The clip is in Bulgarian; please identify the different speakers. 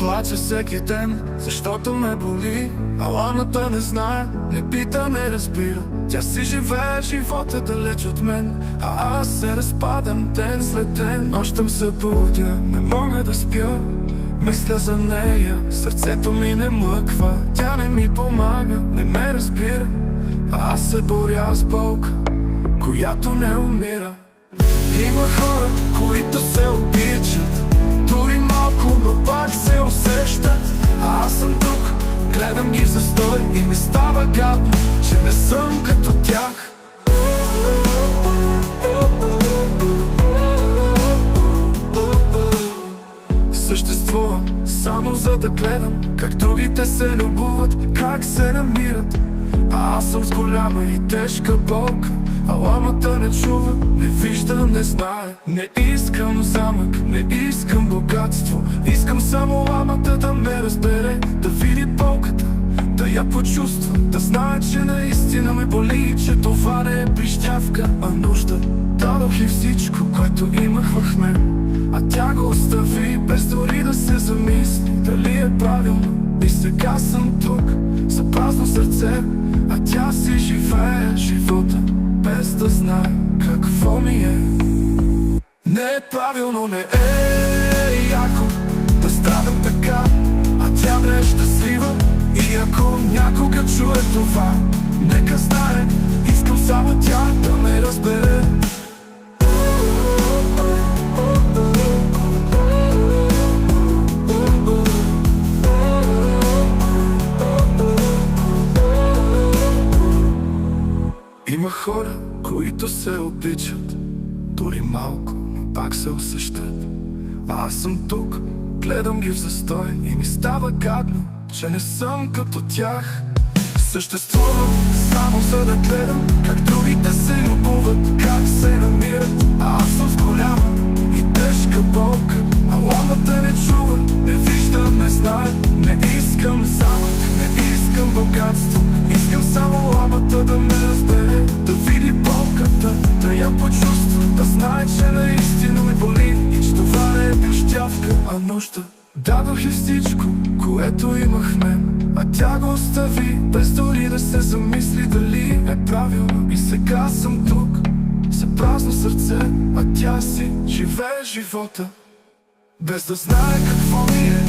Speaker 1: Плача всеки ден, защото ме боли. Аламата не знае, не пита, не разбира. Тя си живее живота далеч от мен, а аз се разпадам ден след ден. Нощем се будя, не мога да спя. Мисля за нея, сърцето ми не млъква. Тя не ми помага, не ме разбира. А аз се боря с болка, която не умира. Има хора, които се обичат, дори малко, но пак се усещат. А аз съм тук, гледам ги в застой и ми става гадно, че не съм като тях. Съществувам само за да гледам как другите се любоват, как се намират. А аз съм с голяма и тежка болка. Аламата не чува, не вижда, не знае. Не искам замък, не искам богатство. Искам само ламата да ме разбере, да види болката, да я почувства, да знае, че наистина ме боли и че това не е прищявка, а нужда. Дадох и всичко, което имах в мен, а тя го остави без дори да се замисли дали е правилно. И сега съм тук, за празно сърце, а тя си живее живота без да знае какво ми е. Не е правилно, не е яко да страдам така, а тя да е щастлива. И ако някога чуе това, нека знае, искам само тя да ме разбере. Има хора, които се обичат, дори малко, но пак се усещат. А аз съм тук, гледам ги в застой и ми става гадно, че не съм като тях. Съществувам само за да гледам как другите се любоват, как се намират. А аз съм с голяма и тежка болка. Аламата не чува, не вижда, не знае. Не искам замък, не искам богатство. Искам само ламата да ме разбере, да види болката, да я почувства, да знае, че наистина ме боли и че това не е прищявка, а нужда. Дадох и всичко, което имах в мен, а тя го остави без дори да се замисли дали е правилно. И сега съм тук, с празно сърце, а тя си живее живота без да знае какво ми е.